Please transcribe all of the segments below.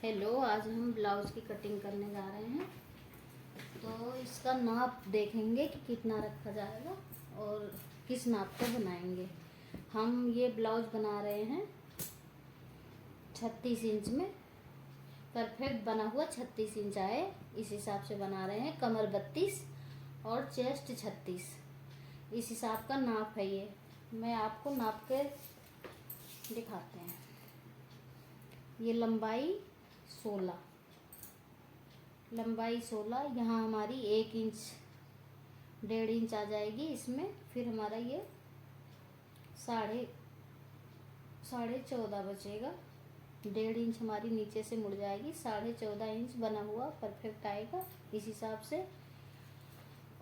Hello, आज हम blouse की कटिंग करने जा रहे हैं। तो इसका नाप देखेंगे कि कितना रखा जाएगा और किस नाप का बनाएंगे। हम ये ब्लाउज बना रहे हैं 36 इंच में, परफेक्ट बना हुआ 36 इंच आए इस हिसाब से बना रहे हैं। कमर 32 और चेस्ट 36, इस हिसाब का नाप है ये। मैं आपको नाप के दिखाते हैं। ये लंबाई 16, यहाँ हमारी 1 इंच 1.5 इंच आ जाएगी इसमें। फिर हमारा ये साढ़े 14 बचेगा। 1.5 इंच हमारी नीचे से मुड़ जाएगी, 14.5 इंच बना हुआ परफेक्ट आएगा इस हिसाब से।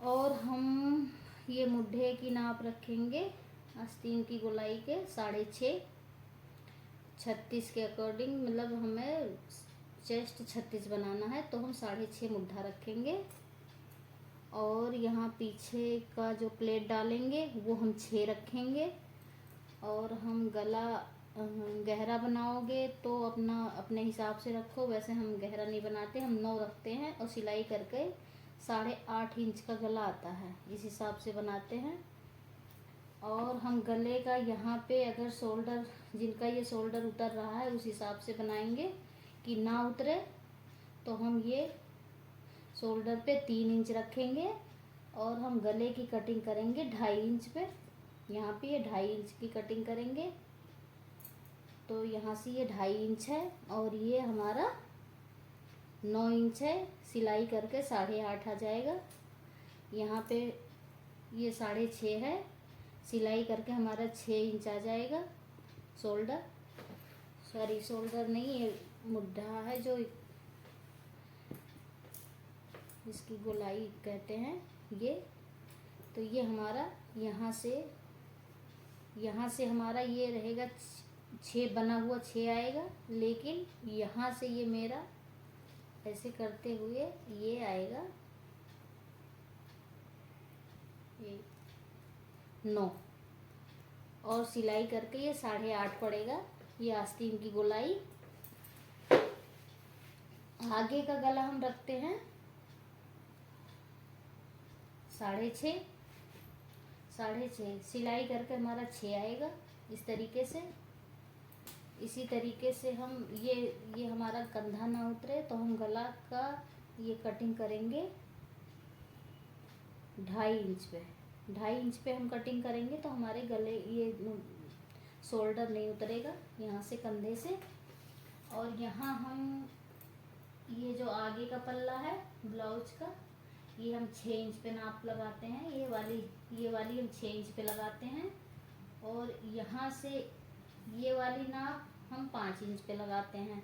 और हम ये मुड्ढे की नाप रखेंगे आस्तीन की गोलाई के 6.5। 36 के अकॉर्डिंग, मतलब हमें चेस्ट 36 बनाना है तो हम 6.5 मुड्ढा रखेंगे। और यहाँ पीछे का जो प्लेट डालेंगे वो हम 6 रखेंगे। और हम गला गहरा बनाओगे तो अपने हिसाब से रखो, वैसे हम गहरा नहीं बनाते, हम 9 रखते हैं। और सिलाई करके 8.5 इंच का गला आता है, इस हिसाब से बनाते हैं। और हम गले का यहाँ पे अगर शोल्डर, जिनका ये शोल्डर उतर रहा है उस हिसाब से बनाएंगे कि ना उतरे, तो हम ये शोल्डर पे 3 इंच रखेंगे। और हम गले की कटिंग करेंगे 2.5 इंच पे। यहाँ पे ये 2.5 इंच की कटिंग करेंगे, तो यहाँ से ये 2.5 इंच है और ये हमारा 9 इंच है। सिलाई करके 8.5 आ जाएगा। यहाँ पे ये 6.5 है, सिलाई करके हमारा 6 इंच आ जाएगा। शोल्डर नहीं, ये मुड्ढा है जो इसकी गोलाई कहते हैं ये। तो ये हमारा यहाँ से हमारा ये रहेगा 6 बना हुआ 6 आएगा। लेकिन यहाँ से ये मेरा ऐसे करते हुए ये आएगा ये 9, और सिलाई करके ये 8.5 पड़ेगा। ये आस्तीन की गोलाई। आगे का गला हम रखते हैं 6.5। सिलाई करके हमारा 6 आएगा इस तरीके से। इसी तरीके से हम ये हमारा कंधा ना उतरे तो हम गला का ये कटिंग करेंगे 2.5 इंच पे। 2.5 इंच पे हम कटिंग करेंगे तो हमारे गले ये शोल्डर नहीं उतरेगा यहाँ से कंधे से। और यहाँ हम ये जो आगे का पल्ला है ब्लाउज का, ये हम 6 इंच पे नाप लगाते हैं। ये वाली हम 6 इंच पे लगाते हैं। और यहाँ से ये वाली नाप हम 5 इंच पे लगाते हैं।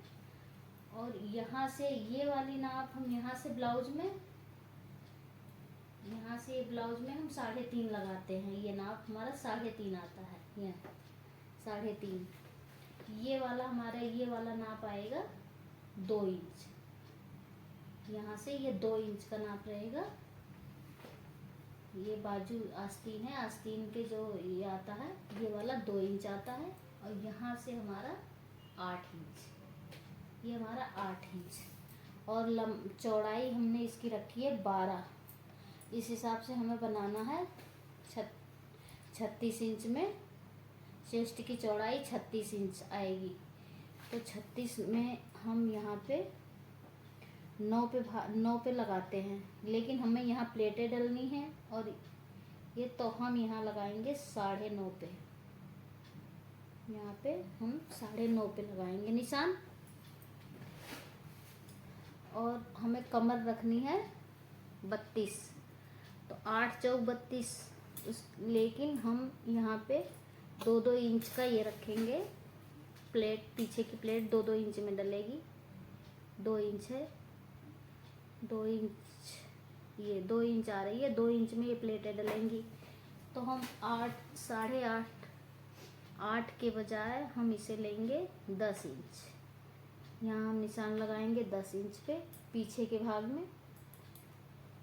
और यहाँ से ये वाली नाप हम यहाँ से ब्लाउज में हम 3.5 लगाते हैं। ये नाप हमारा 3.5 आता है, ये 3.5। ये वाला नाप आएगा 2 इंच। यहाँ से ये 2 इंच का नाप रहेगा। ये बाजू आस्तीन है, आस्तीन के जो ये आता है ये वाला 2 इंच आता है। और यहाँ से हमारा 8 इंच, ये हमारा 8 इंच। और चौड़ाई हमने इसकी रखी है 12। इस हिसाब से हमें बनाना है 36 इंच में। चेस्ट की चौड़ाई 36 इंच आएगी। तो 36 में हम यहाँ पे 9 पे लगाते हैं। लेकिन हमें यहाँ प्लेटें डलनी है और ये तो हम यहाँ लगाएंगे 9.5 पे। यहाँ पे हम 9.5 पे लगाएंगे निशान। और हमें कमर रखनी है 32, तो 8 चौक 32। लेकिन हम यहाँ पे 2-2 इंच का ये रखेंगे प्लेट। पीछे की प्लेट 2-2 इंच में डलेगी। 2 इंच है, 2 इंच, ये 2 इंच आ रही है। 2 इंच में ये प्लेटें डलेंगी। तो हम 8 के बजाय हम इसे लेंगे 10 इंच। यहाँ हम निशान लगाएंगे 10 इंच पे पीछे के भाग में,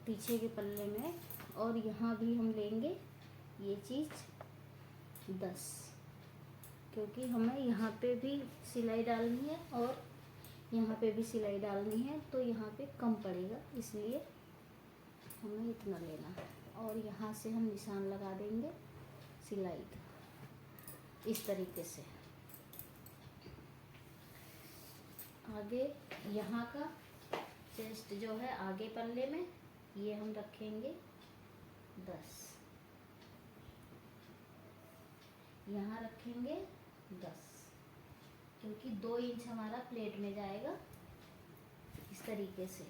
पीछे के पल्ले में। और यहाँ भी हम लेंगे ये चीज़ 10, क्योंकि हमें यहाँ पे भी सिलाई डालनी है और यहाँ पे भी सिलाई डालनी है तो यहाँ पे कम पड़ेगा, इसलिए हमें इतना लेना है। और यहाँ से हम निशान लगा देंगे सिलाई का इस तरीके से। आगे यहाँ का चेस्ट जो है आगे पल्ले में, ये हम रखेंगे 10, यहाँ रखेंगे 10, क्योंकि 2 इंच हमारा प्लेट में जाएगा इस तरीके से।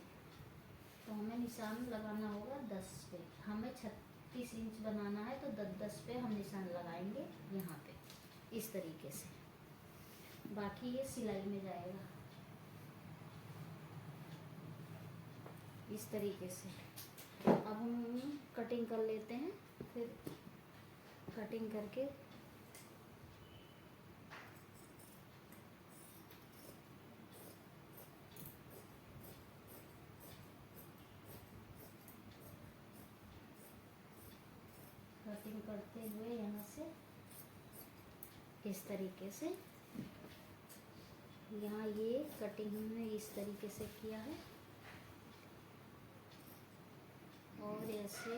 तो हमें निशान लगाना होगा 10 पे। हमें 36 इंच बनाना है तो 10-10 पे हम निशान लगाएंगे यहाँ पे इस तरीके से। बाकी ये सिलाई में जाएगा इस तरीके से। अब हम कटिंग कर लेते हैं, फिर कटिंग करके कटिंग करते हुए यहाँ से इस तरीके से, यहाँ ये कटिंग हमने इस तरीके से किया है और ऐसे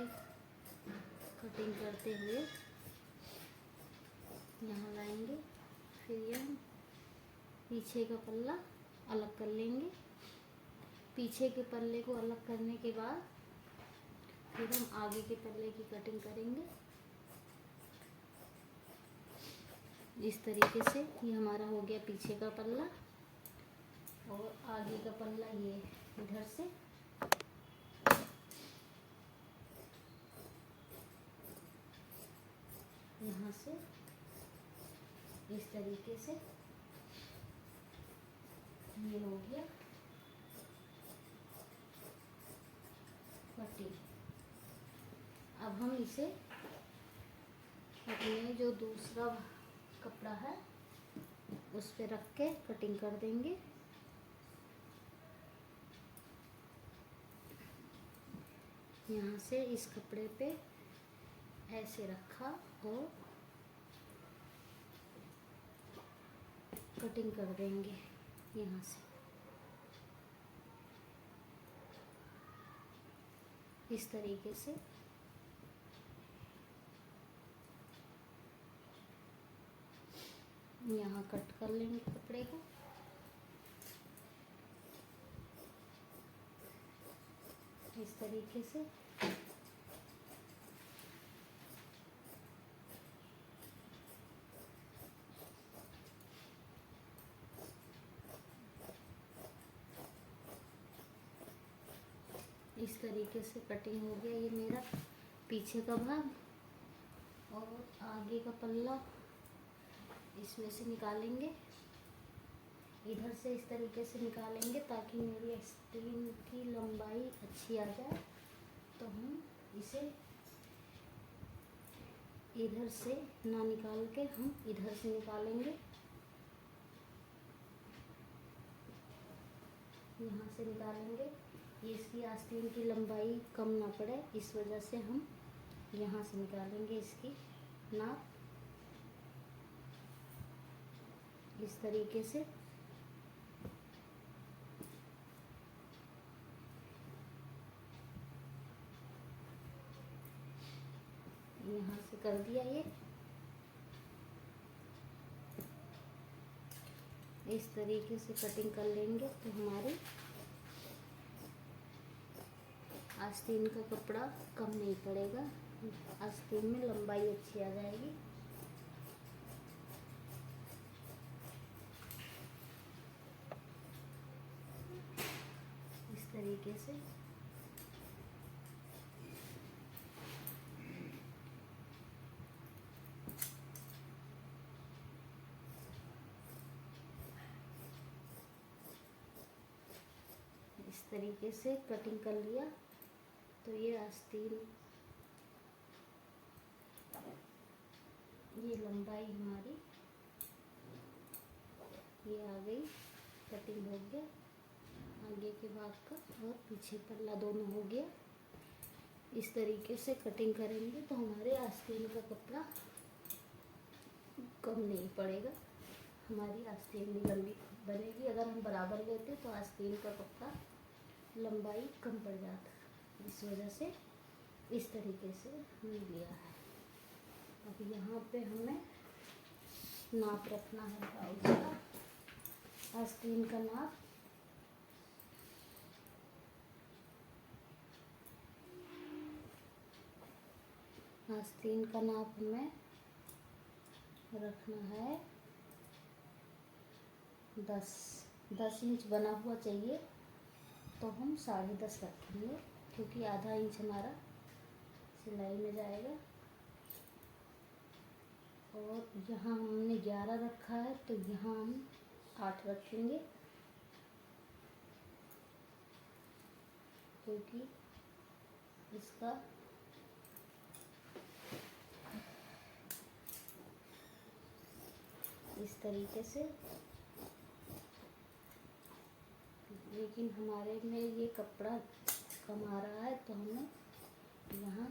कटिंग करते हुए यहाँ लाएंगे। फिर यह पीछे का पल्ला अलग कर लेंगे। पीछे के पल्ले को अलग करने के बाद फिर हम आगे के पल्ले की कटिंग करेंगे इस तरीके से। ये हमारा हो गया पीछे का पल्ला और आगे का पल्ला ये इधर से यहाँ से इस तरीके से ये हो गया कटिंग। अब हम इसे अपने जो दूसरा कपड़ा है उस पे रख के कटिंग कर देंगे। यहाँ से इस कपड़े पे ऐसे रखा और कटिंग कर देंगे यहाँ से इस तरीके से। यहाँ कट कर लेंगे कपड़े को इस तरीके से। इस तरीके से कटिंग हो गया ये मेरा पीछे का भाग। और आगे का पल्ला इसमें से निकालेंगे, इधर से इस तरीके से निकालेंगे ताकि मेरी आस्तीन की लंबाई अच्छी आ जाए। तो हम इसे इधर से ना निकाल के हम इधर से निकालेंगे, यहाँ से निकालेंगे। ये इसकी आस्तीन की लंबाई कम ना पड़े, इस वजह से हम यहाँ से निकालेंगे इसकी नाप इस तरीके से। यहाँ से कर दिया ये इस तरीके से कटिंग कर लेंगे तो हमारी आस्तीन का कपड़ा कम नहीं पड़ेगा, आस्तीन में लंबाई अच्छी आ जाएगी। इस तरीके से तरीके से कटिंग कर लिया तो ये आस्तीन ये लंबाई हमारी ये आ गई, कटिंग हो गया आगे के भाग का और पीछे पल्ला दोनों हो गया। इस तरीके से कटिंग करेंगे तो हमारे आस्तीन का कपड़ा कम नहीं पड़ेगा, हमारी आस्तीन भी लंबी बनेगी। अगर हम बराबर लेते तो आस्तीन का कपड़ा लंबाई कम पड़ जाता, इस वजह से इस तरीके से हमने लिया है। अब यहाँ पे हमें नाप रखना है ब्लाउज का, आस्तीन का नाप। आस्तीन का नाप हमें रखना है 10 इंच बना हुआ चाहिए, तो हम 10.5 रखेंगे, क्योंकि आधा इंच हमारा सिलाई में जाएगा। और यहाँ हमने 11 रखा है, तो यहाँ हम 8 रखेंगे, क्योंकि इसका इस तरीके से, लेकिन हमारे में ये कपड़ा कम आ रहा है, तो हमें यहाँ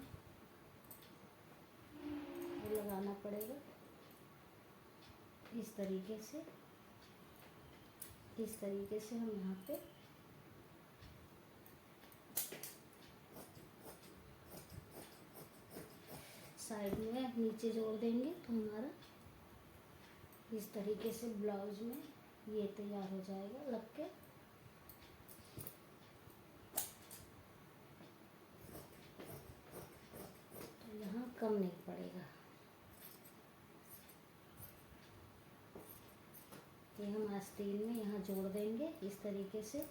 लगाना पड़ेगा इस तरीके से। इस तरीके से हम यहाँ पे साइड में नीचे जोड़ देंगे, तो हमारा इस तरीके से ब्लाउज में ये तैयार हो जाएगा लग के। तो यहाँ कम नहीं पड़ेगा। ये हम आस्तीन में यहाँ जोड़ देंगे इस तरीके से,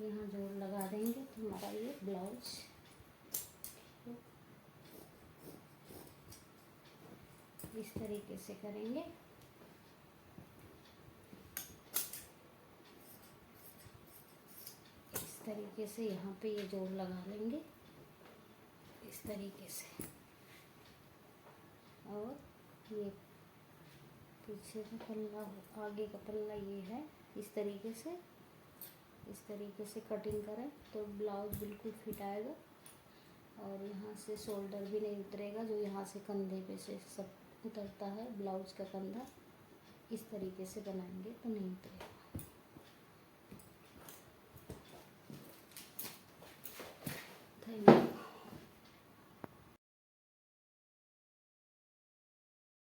यहाँ जोड़ लगा देंगे, तो हमारा ये ब्लाउज इस तरीके से करेंगे। इस तरीके से यहाँ पे ये जोड़ लगा लेंगे इस तरीके से। और ये पीछे का पल्ला, आगे का पल्ला ये है, इस तरीके से। इस तरीके से कटिंग करें तो ब्लाउज बिल्कुल फिट आएगा, और यहाँ से शोल्डर भी नहीं उतरेगा, जो यहाँ से कंधे पे से सब उतरता है ब्लाउज का कंधा। इस तरीके से बनाएंगे तो नहीं उतरेगा।